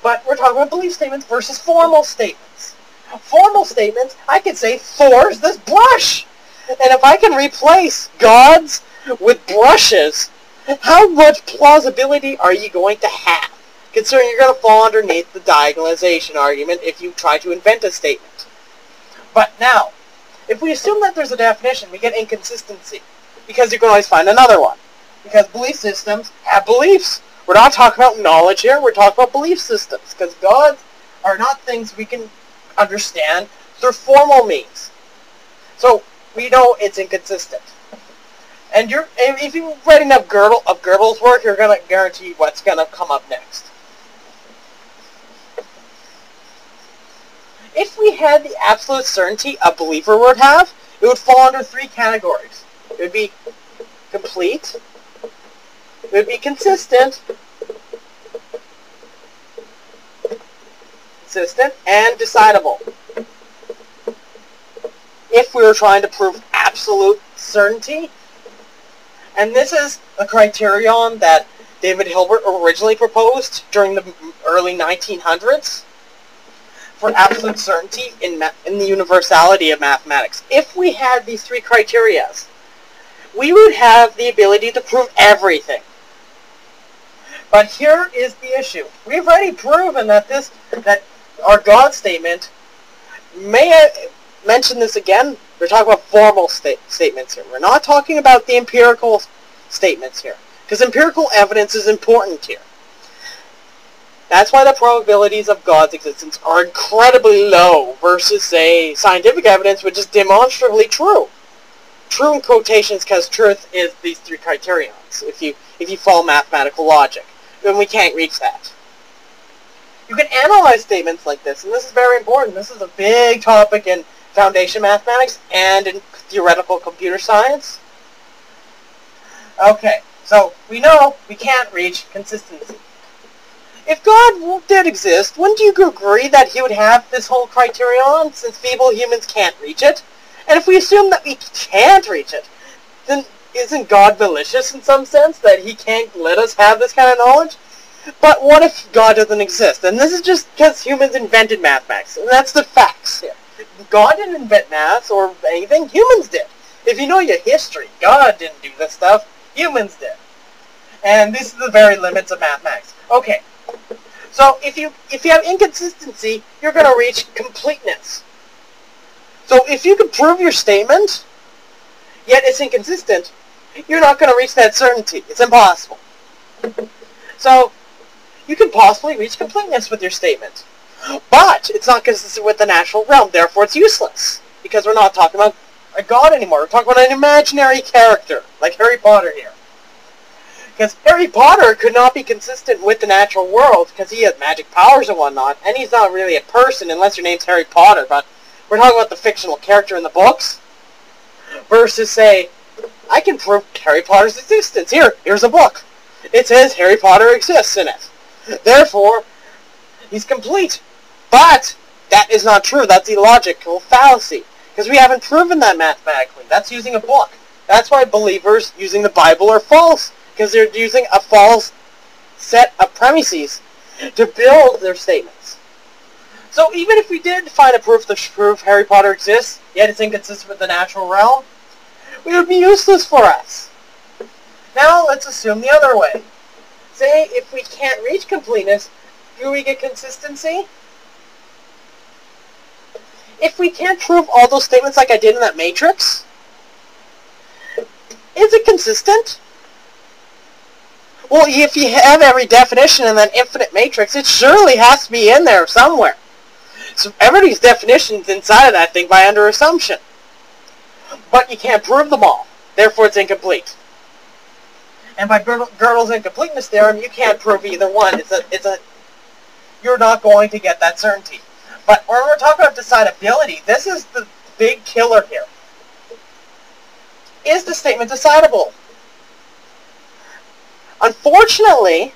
But we're talking about belief statements versus formal statements. Formal statements, I could say, Thor's this brush. And if I can replace gods with brushes, how much plausibility are you going to have? Considering you're going to fall underneath the diagonalization argument if you try to invent a statement. But now, if we assume that there's a definition, we get inconsistency. Because you can always find another one. Because belief systems have beliefs. We're not talking about knowledge here, we're talking about belief systems. Because gods are not things we can understand through formal means. So, we know it's inconsistent. And if you've read enough of Goebbels' work, you're going to guarantee what's going to come up next. If we had the absolute certainty a believer would have, it would fall under three categories. It would be complete, it would be consistent, and decidable. If we were trying to prove absolute certainty, and this is a criterion that David Hilbert originally proposed during the early 1900s for absolute certainty in the universality of mathematics. If we had these three criteria, we would have the ability to prove everything. But here is the issue. We've already proven that our God statement, may I mention this again, we're talking about formal statements here. We're not talking about the empirical statements here, because empirical evidence is important here. That's why the probabilities of God's existence are incredibly low versus, say, scientific evidence, which is demonstrably true. True in quotations, because truth is these three criterions, if you follow mathematical logic. Then we can't reach that. You can analyze statements like this, and this is very important. This is a big topic in foundation mathematics and in theoretical computer science. Okay, so we know we can't reach consistency. If God did exist, wouldn't you agree that he would have this whole criterion, since feeble humans can't reach it? And if we assume that we can't reach it, then isn't God malicious in some sense, that he can't let us have this kind of knowledge? But what if God doesn't exist? And this is just because humans invented mathematics, and that's the facts here. God didn't invent maths or anything, humans did. If you know your history, God didn't do this stuff, humans did. And these are the very limits of mathematics. Okay, so if you have inconsistency, you're going to reach completeness. So if you can prove your statement, yet it's inconsistent, you're not going to reach that certainty. It's impossible. So you can possibly reach completeness with your statement. But it's not consistent with the natural realm, therefore it's useless. Because we're not talking about a god anymore. We're talking about an imaginary character, like Harry Potter here. Because Harry Potter could not be consistent with the natural world because he has magic powers and whatnot, and he's not really a person unless your name's Harry Potter, but we're talking about the fictional character in the books. Versus, say, I can prove Harry Potter's existence. Here's a book. It says Harry Potter exists in it. Therefore, he's complete. But that is not true. That's illogical fallacy. Because we haven't proven that mathematically. That's using a book. That's why believers using the Bible are false. Because they're using a false set of premises to build their statements. So even if we did find a proof to prove Harry Potter exists, yet it's inconsistent with the natural realm, it would be useless for us. Now let's assume the other way. Say if we can't reach completeness, do we get consistency? If we can't prove all those statements like I did in that matrix, is it consistent? Well, if you have every definition in that infinite matrix, it surely has to be in there somewhere. So everybody's definition's inside of that thing by under assumption. But you can't prove them all. Therefore, it's incomplete. And by Gödel's incompleteness theorem, you can't prove either one. You're not going to get that certainty. But when we're talking about decidability, this is the big killer here. Is the statement decidable? Unfortunately,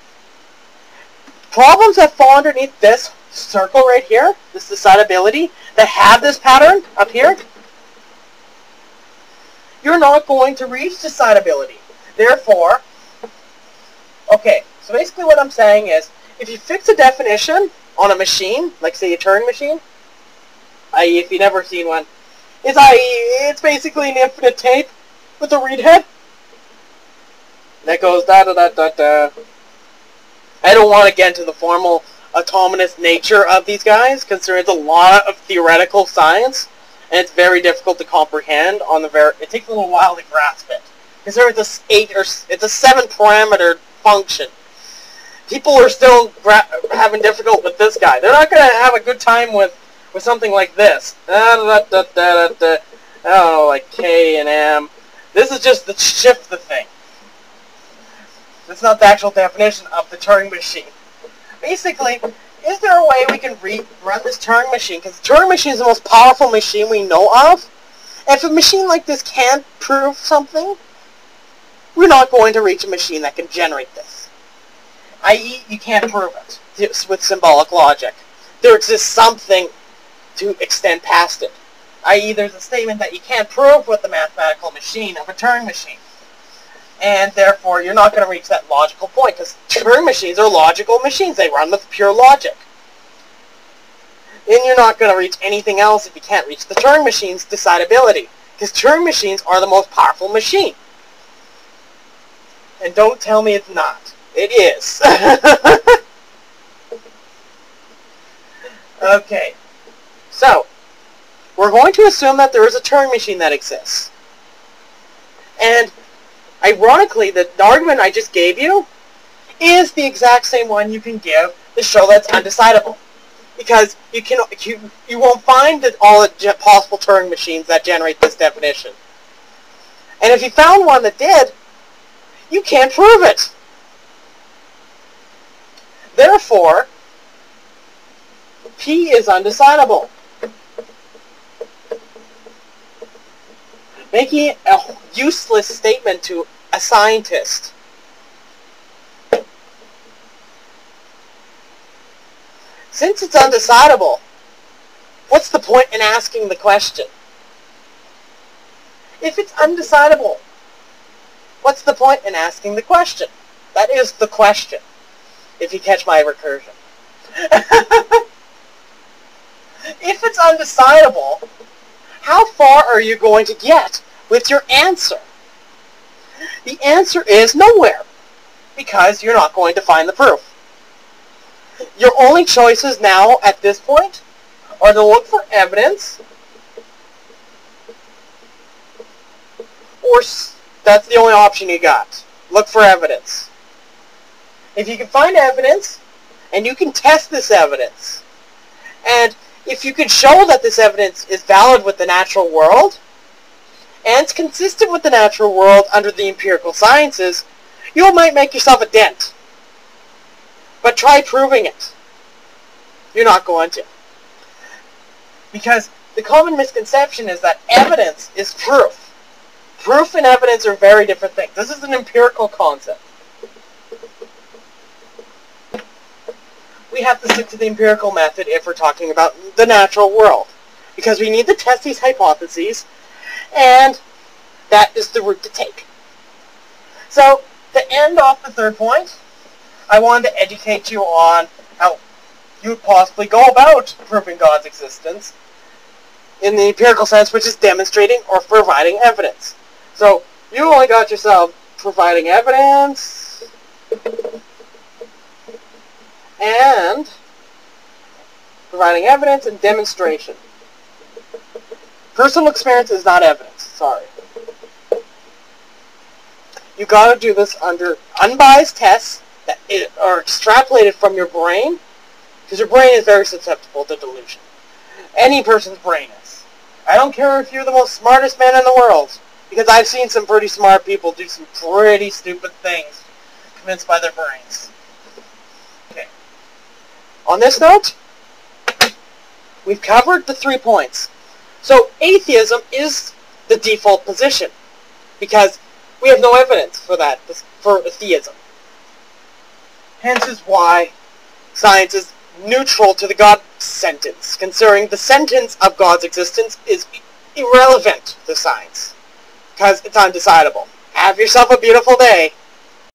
problems that fall underneath this circle right here, this decidability, that have this pattern up here, you're not going to reach decidability. Therefore, okay, so basically what I'm saying is, If you fix a definition on a machine, like say a Turing machine, i.e. if you've never seen one, it's basically an infinite tape with a read head that goes da-da-da-da-da. I don't want to get into the formal autonomous nature of these guys, because there is a lot of theoretical science, and it's very difficult to comprehend on the it takes a little while to grasp it. Because there is it's a 7-parameter function. People are still having difficulty with this guy. They're not going to have a good time with something like this. I don't know, like K and M. This is just to shift the thing. That's not the actual definition of the Turing machine. Basically, is there a way we can run this Turing machine? Because the Turing machine is the most powerful machine we know of. And if a machine like this can't prove something, we're not going to reach a machine that can generate this. I.e., you can't prove it with symbolic logic. There exists something to extend past it. I.e., there's a statement that you can't prove with the mathematical machine of a Turing machine. And therefore, you're not going to reach that logical point, because Turing machines are logical machines. They run with pure logic. And you're not going to reach anything else if you can't reach the Turing machine's decidability, because Turing machines are the most powerful machine. And don't tell me it's not. It is. Okay. So, we're going to assume that there is a Turing machine that exists. And ironically, the argument I just gave you is the exact same one you can give to show that's undecidable. Because you won't find all the possible Turing machines that generate this definition. And if you found one that did, you can't prove it. Therefore, P is undecidable, making it a useless statement to a scientist. Since it's undecidable, what's the point in asking the question? If it's undecidable, what's the point in asking the question? That is the question, if you catch my recursion. If it's undecidable, how far are you going to get with your answer? The answer is nowhere, because you're not going to find the proof. Your only choices now, at this point, are to look for evidence, or that's the only option you got. Look for evidence. If you can find evidence, and you can test this evidence, and if you can show that this evidence is valid with the natural world, and it's consistent with the natural world under the empirical sciences, you might make yourself a dent. But try proving it. You're not going to. Because the common misconception is that evidence is proof. Proof and evidence are very different things. This is an empirical concept. We have to stick to the empirical method if we're talking about the natural world. Because we need to test these hypotheses, and that is the route to take. So, to end off the third point, I wanted to educate you on how you would possibly go about proving God's existence in the empirical sense, which is demonstrating or providing evidence. So, you only got yourself providing evidence and providing evidence and demonstration. Personal experience is not evidence. Sorry. You got to do this under unbiased tests that are extrapolated from your brain, because your brain is very susceptible to delusion. Any person's brain is. I don't care if you're the most smartest man in the world, because I've seen some pretty smart people do some pretty stupid things, convinced by their brains. Okay. On this note, we've covered the 3 points. So atheism is the default position, because we have no evidence for that, for theism. Hence is why science is neutral to the God sentence, considering the sentence of God's existence is irrelevant to science, because it's undecidable. Have yourself a beautiful day.